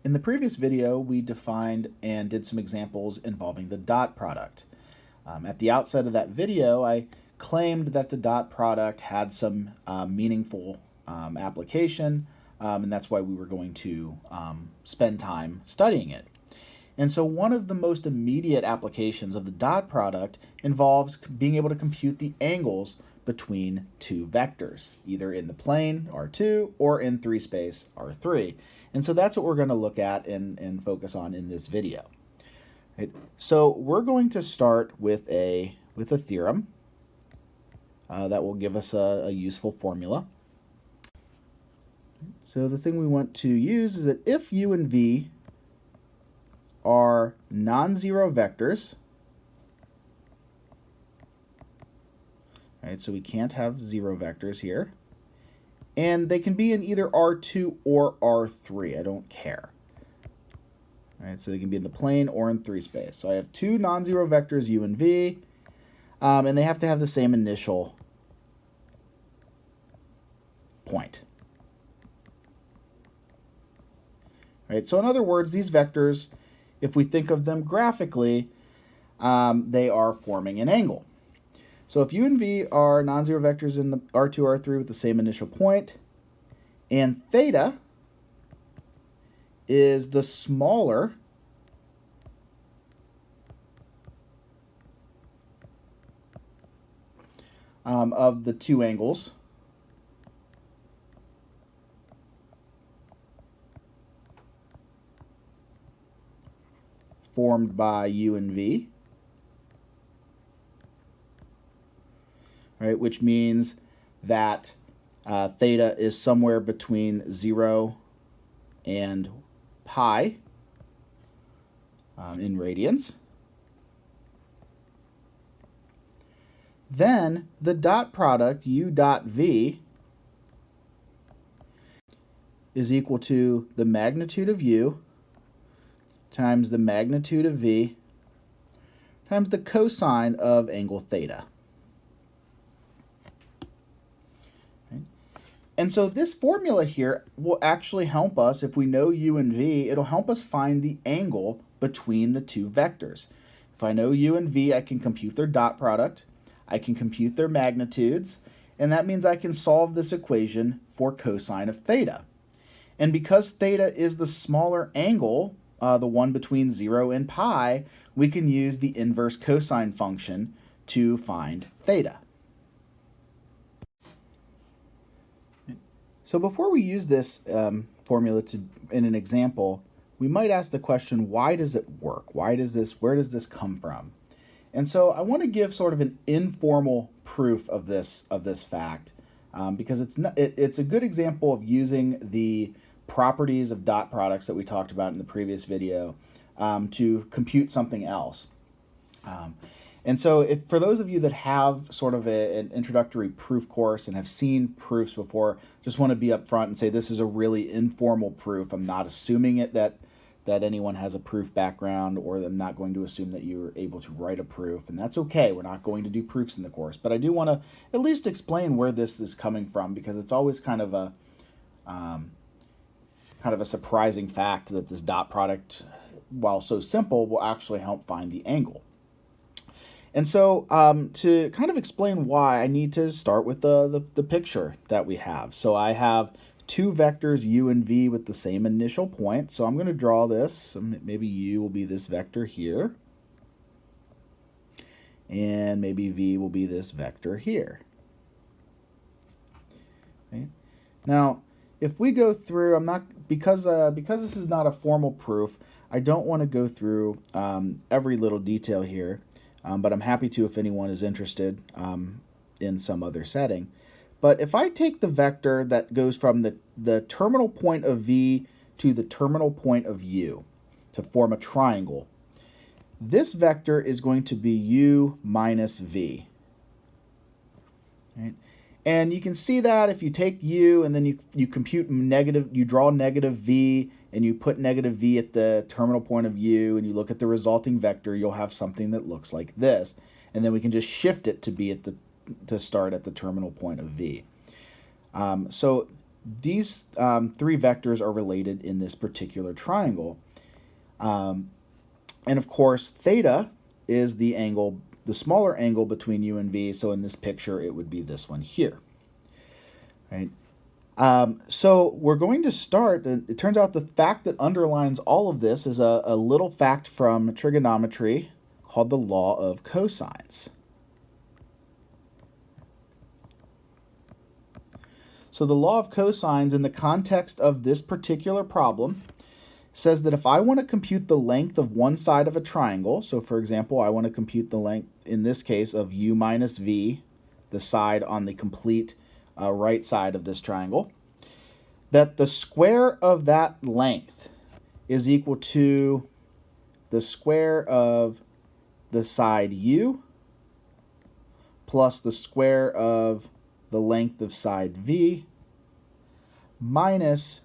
In the previous video, we defined and did some examples involving the dot product. At the outset of that video, I claimed that the dot product had some meaningful application, and that's why we were going to spend time studying it. And so one of the most immediate applications of the dot product involves being able to compute the angles between two vectors, either in the plane, R2, or in 3-space, R3. And so that's what we're going to look at and focus on in this video. Right? So we're going to start with a theorem that will give us a useful formula. So the thing we want to use is that if u and v are non-zero vectors, right, so we can't have zero vectors here, and they can be in either R2 or R3. I don't care. All right, so they can be in the plane or in 3-space. So I have two non-zero vectors, u and v, and they have to have the same initial point. All right, so in other words, these vectors, if we think of them graphically, they are forming an angle. So if u and v are non-zero vectors in the R2, R3 with the same initial point, and theta is the smaller of the two angles, formed by u and v, right, which means that theta is somewhere between 0 and pi in radians. Then the dot product u dot v is equal to the magnitude of u times the magnitude of v times the cosine of angle theta. Okay. And so this formula here will actually help us, if we know u and v, it'll help us find the angle between the two vectors. If I know u and v, I can compute their dot product, I can compute their magnitudes, and that means I can solve this equation for cosine of theta. And because theta is the smaller angle, the one between 0 and pi, we can use the inverse cosine function to find theta. So before we use this formula in an example, we might ask the question, why does it work? Where does this come from? And so I want to give sort of an informal proof of this fact, because it's a good example of using the properties of dot products that we talked about in the previous video to compute something else. And so for those of you that have sort of an introductory proof course and have seen proofs before, just want to be upfront and say this is a really informal proof. I'm not assuming that anyone has a proof background, or I'm not going to assume that you're able to write a proof, and that's okay. We're not going to do proofs in the course, but I do want to at least explain where this is coming from, because it's always kind of a surprising fact that this dot product, while so simple, will actually help find the angle. And so to kind of explain why, I need to start with the picture that we have. So I have two vectors u and v with the same initial point. So I'm going to draw this. Maybe u will be this vector here, and maybe v will be this vector here. Okay. Now, if we go through, because this is not a formal proof, I don't want to go through every little detail here, but I'm happy to if anyone is interested in some other setting. But if I take the vector that goes from the terminal point of v to the terminal point of u to form a triangle, this vector is going to be u minus v. Right? And you can see that if you take u and then you compute you draw negative v, and you put negative v at the terminal point of u, and you look at the resulting vector, you'll have something that looks like this. And then we can just shift it to start at the terminal point of v. So these three vectors are related in this particular triangle. And of course, theta is the angle, the smaller angle between u and v, so in this picture it would be this one here. Right? So we're going to start, it turns out the fact that underlines all of this is a little fact from trigonometry called the law of cosines. So the law of cosines in the context of this particular problem says that if I want to compute the length of one side of a triangle, so for example, I want to compute the length, in this case, of u minus v, the side on the complete right side of this triangle, that the square of that length is equal to the square of the side u plus the square of the length of side v minus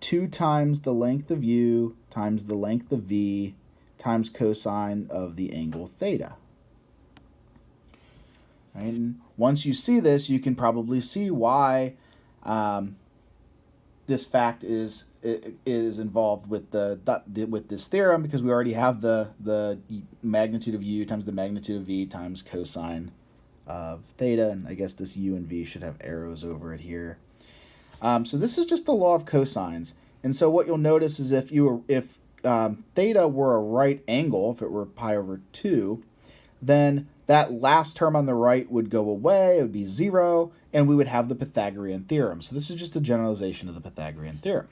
2 times the length of u times the length of v times cosine of the angle theta. Right? And once you see this, you can probably see why this fact is involved with with this theorem, because we already have the magnitude of u times the magnitude of v times cosine of theta, and I guess this u and v should have arrows over it here. So this is just the law of cosines, and so what you'll notice is if theta were a right angle, if it were pi over 2, then that last term on the right would go away, it would be 0, and we would have the Pythagorean theorem. So this is just a generalization of the Pythagorean theorem.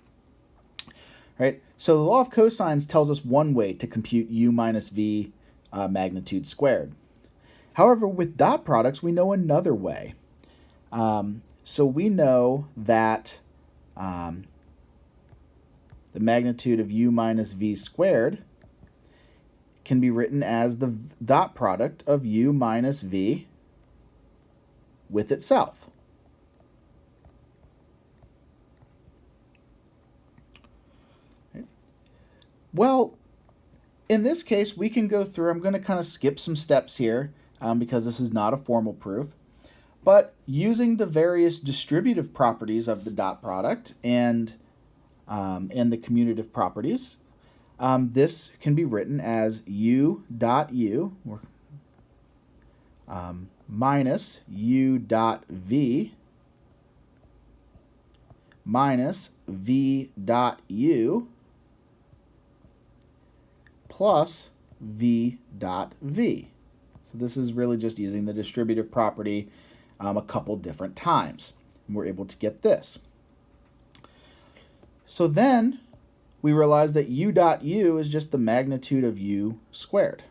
Right? So the law of cosines tells us one way to compute u minus v magnitude squared. However, with dot products, we know another way. So we know that the magnitude of u minus v squared can be written as the dot product of u minus v with itself. Well, in this case, we can go through, I'm going to kind of skip some steps here because this is not a formal proof. But using the various distributive properties of the dot product and the commutative properties, this can be written as u dot u minus u dot v minus v dot u plus v dot v. So this is really just using the distributive property a couple different times, and we're able to get this. So then we realize that u dot u is just the magnitude of u squared.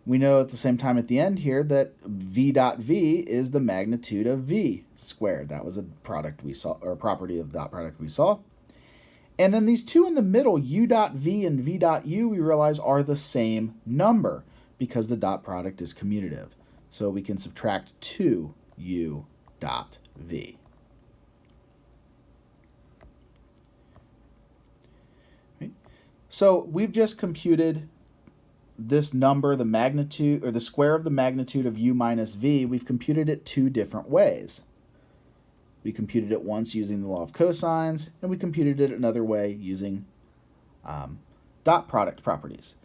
We know at the same time at the end here that v dot v is the magnitude of v squared. That was a product we saw, or a property of dot product we saw. And then these two in the middle, u dot v and v dot u, we realize are the same number because the dot product is commutative. So we can subtract 2u dot v. Right? So we've just computed this number, the magnitude, or the square of the magnitude of u minus v. We've computed it two different ways. We computed it once using the law of cosines, and we computed it another way using dot product properties.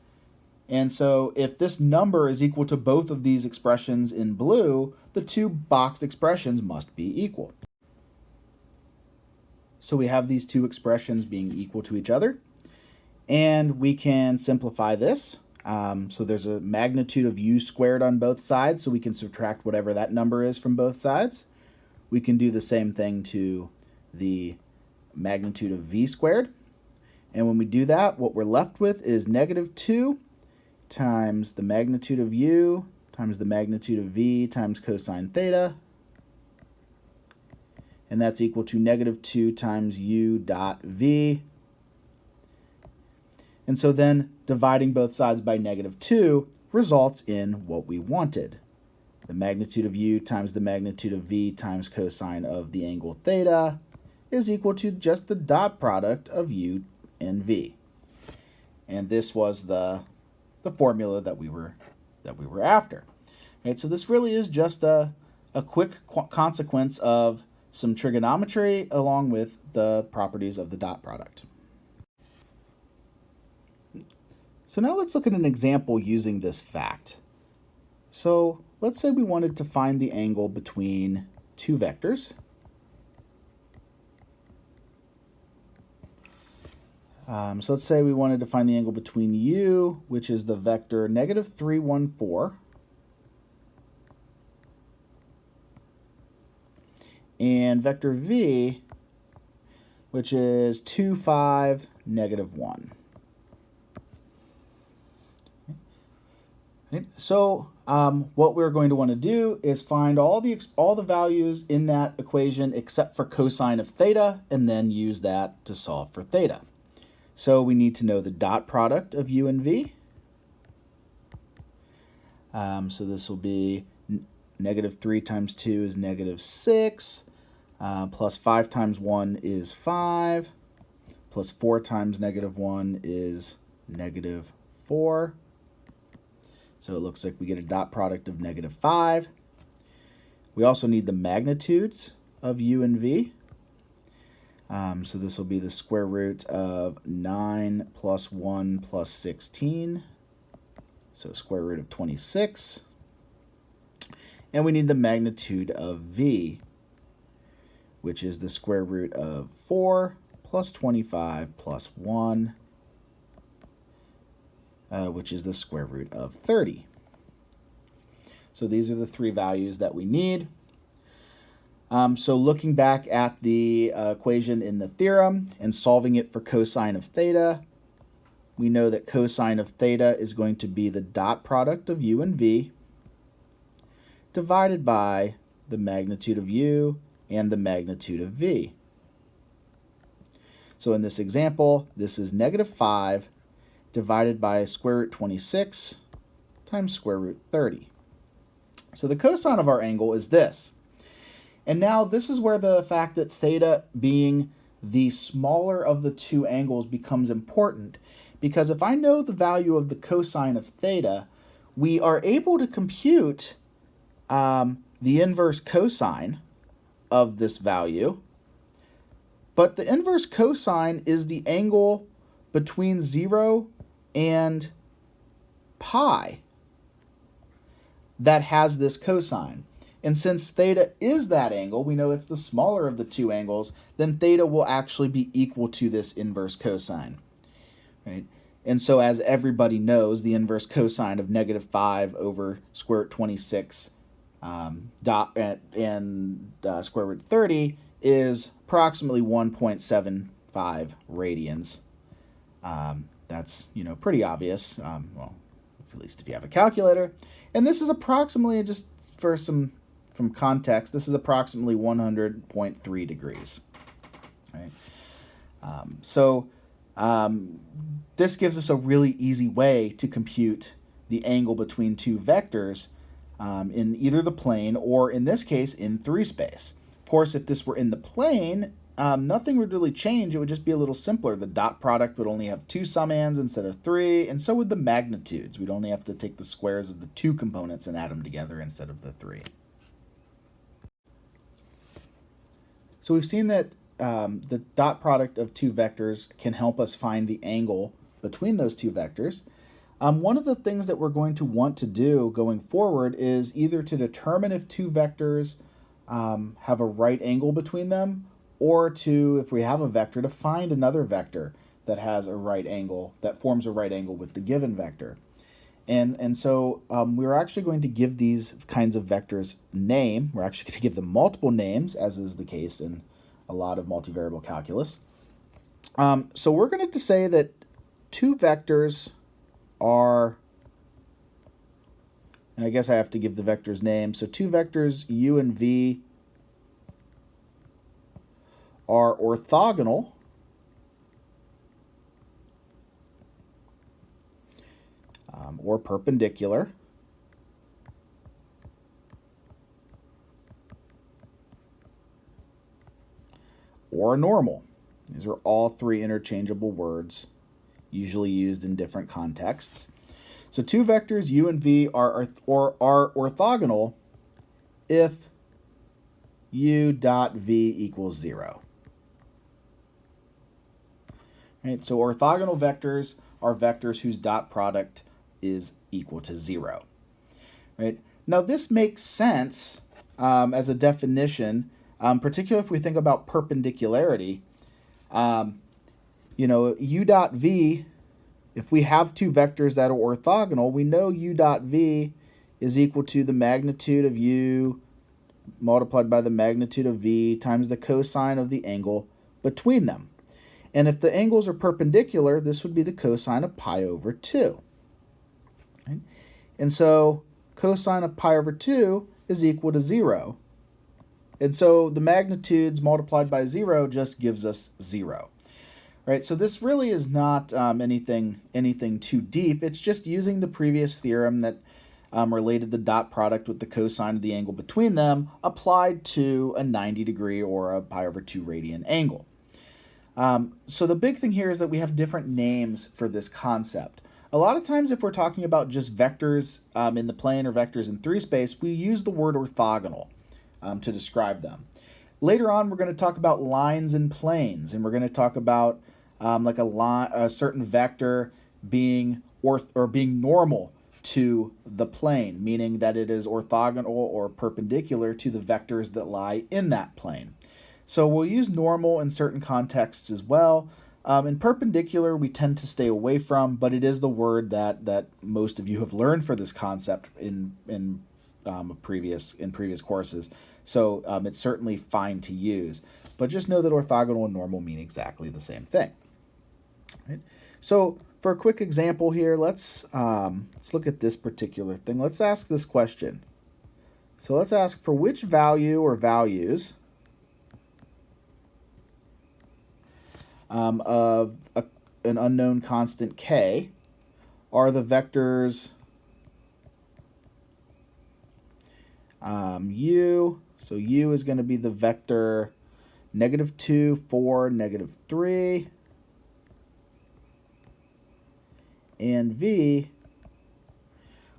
And so if this number is equal to both of these expressions in blue, the two boxed expressions must be equal. So we have these two expressions being equal to each other, and we can simplify this. So there's a magnitude of u squared on both sides, so we can subtract whatever that number is from both sides. We can do the same thing to the magnitude of v squared. And when we do that, what we're left with is negative 2 times the magnitude of u times the magnitude of v times cosine theta. And that's equal to negative 2 times u dot v. And so then dividing both sides by negative 2 results in what we wanted. The magnitude of u times the magnitude of v times cosine of the angle theta is equal to just the dot product of u and v. And this was the formula that we were after. Right? So this really is just a a quick consequence of some trigonometry along with the properties of the dot product. So now let's look at an example using this fact. So let's say we wanted to find the angle between two vectors. So let's say we wanted to find the angle between u, which is the vector -3, 1, 4, and vector v, which is 2, 5, -1. So what we're going to want to do is find all the values in that equation except for cosine of theta, and then use that to solve for theta. So we need to know the dot product of u and v. So this will be -3 times 2 is -6, plus 5 times 1 is 5, plus 4 times -1 is -4. So it looks like we get a dot product of -5. We also need the magnitudes of u and v. So this will be the square root of 9 plus 1 plus 16. So square root of 26. And we need the magnitude of v, which is the square root of 4 plus 25 plus 1, which is the square root of 30. So these are the three values that we need. So looking back at the equation in the theorem and solving it for cosine of theta, we know that cosine of theta is going to be the dot product of u and v divided by the magnitude of u and the magnitude of v. So in this example, this is -5 divided by square root 26 times square root 30. So the cosine of our angle is this. And now this is where the fact that theta being the smaller of the two angles becomes important, because if I know the value of the cosine of theta, we are able to compute the inverse cosine of this value. But the inverse cosine is the angle between 0 and pi that has this cosine. And since theta is that angle, we know it's the smaller of the two angles, then theta will actually be equal to this inverse cosine, right? And so as everybody knows, the inverse cosine of -5 over square root 26 square root 30 is approximately 1.75 radians. That's, pretty obvious, well, at least if you have a calculator. And this is approximately, just for some context, this is approximately 100.3 degrees. Right? This gives us a really easy way to compute the angle between two vectors in either the plane or, in this case, in 3 space. Of course, if this were in the plane, nothing would really change. It would just be a little simpler. The dot product would only have 2 summands instead of 3, and so would the magnitudes. We'd only have to take the squares of the 2 components and add them together instead of the 3. So we've seen that the dot product of 2 vectors can help us find the angle between those 2 vectors. One of the things that we're going to want to do going forward is either to determine if 2 vectors have a right angle between them, or to, if we have a vector, to find another vector that has a right angle, that forms a right angle with the given vector. And so we're actually going to give these kinds of vectors name. We're actually going to give them multiple names, as is the case in a lot of multivariable calculus. So we're going to say that 2 vectors are, and I guess I have to give the vectors names. So 2 vectors u and v are orthogonal or perpendicular, or normal. These are all 3 interchangeable words, usually used in different contexts. So 2 vectors u and v are orthogonal if u dot v equals 0. Right, so orthogonal vectors are vectors whose dot product is equal to 0. Right? Now this makes sense as a definition, particularly if we think about perpendicularity. U dot v, if we have two vectors that are orthogonal, we know u dot v is equal to the magnitude of u multiplied by the magnitude of v times the cosine of the angle between them. And if the angles are perpendicular, this would be the cosine of pi over 2. Right? And so cosine of pi over 2 is equal to 0. And so the magnitudes multiplied by 0 just gives us 0. Right? So this really is not anything too deep. It's just using the previous theorem that related the dot product with the cosine of the angle between them applied to a 90-degree or a pi over 2 radian angle. So the big thing here is that we have different names for this concept. A lot of times if we're talking about just vectors in the plane or vectors in 3 space, we use the word orthogonal to describe them. Later on, we're going to talk about lines and planes, and we're going to talk about like a certain vector being being normal to the plane, meaning that it is orthogonal or perpendicular to the vectors that lie in that plane. So we'll use normal in certain contexts as well. In perpendicular, we tend to stay away from, but it is the word that most of you have learned for this concept in previous courses. So it's certainly fine to use. But just know that orthogonal and normal mean exactly the same thing. Right? So for a quick example here, let's look at this particular thing. Let's ask this question. So let's ask for which value or values of an unknown constant k are the vectors u. So u is going to be the vector -2, 4, -3. And v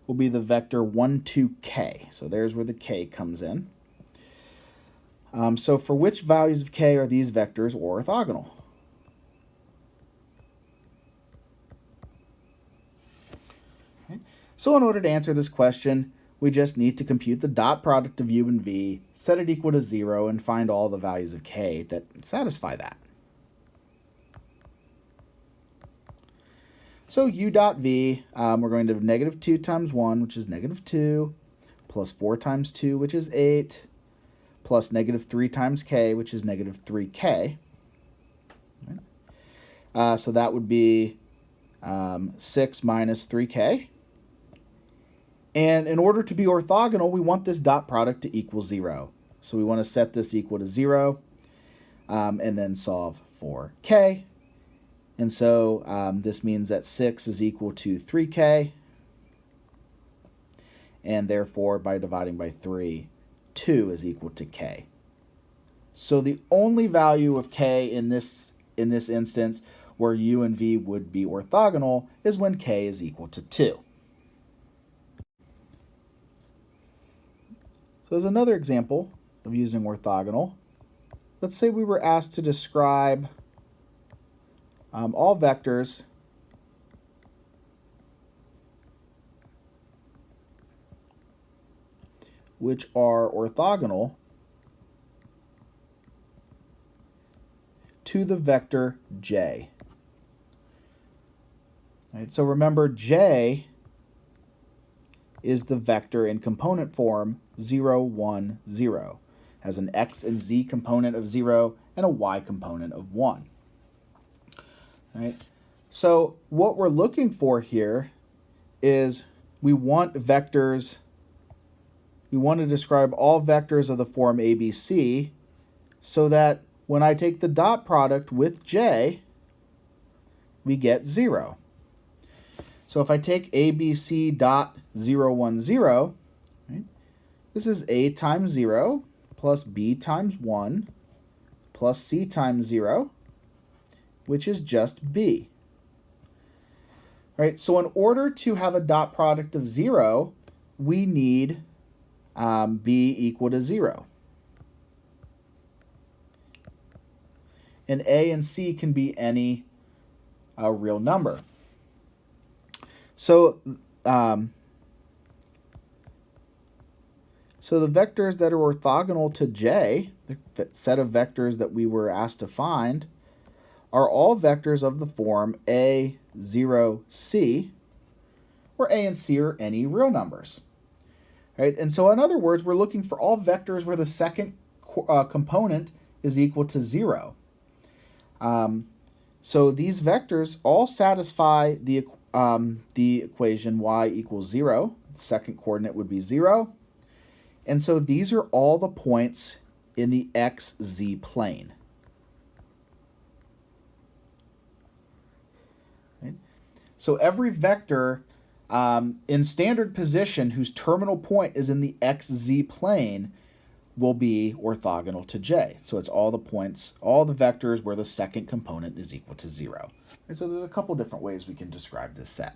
will be the vector 1, 2, k. So there's where the k comes in. So for which values of k are these vectors orthogonal? Okay. So in order to answer this question, we just need to compute the dot product of u and v, set it equal to 0, and find all the values of k that satisfy that. So u dot v, we're going to have -2 times 1, which is -2, plus 4 times 2, which is 8, plus -3 times k, which is -3k. Right? So that would be 6 minus 3k. And in order to be orthogonal, we want this dot product to equal 0. So we want to set this equal to 0, and then solve for k. And so this means that 6 is equal to 3k, and therefore by dividing by 3, 2 is equal to k. So the only value of k in this instance where u and v would be orthogonal is when k is equal to 2. So as another example of using orthogonal, let's say we were asked to describe all vectors which are orthogonal to the vector j. Right, so remember, j is the vector in component form 0, 1, 0. Has an x and z component of 0 and a y component of 1. Right? So what we're looking for here is we want to describe all vectors of the form ABC so that when I take the dot product with j, we get 0. So if I take ABC dot 0, 1, 0, right, this is a times 0 plus b times 1 plus c times 0, which is just b. Right, so in order to have a dot product of 0, we need b equal to 0. and A and C can be any real number. So, so the vectors that are orthogonal to J, the set of vectors that we were asked to find, are all vectors of the form A, 0, C, where A and C are any real numbers. Right? And so in other words, we're looking for all vectors where the second component is equal to 0. So these vectors all satisfy the equation y equals 0. The second coordinate would be 0. And so these are all the points in the xz plane. Right? So every vector in standard position whose terminal point is in the xz plane will be orthogonal to J. So it's all the points, all the vectors where the second component is equal to 0. And so there's a couple different ways we can describe this set.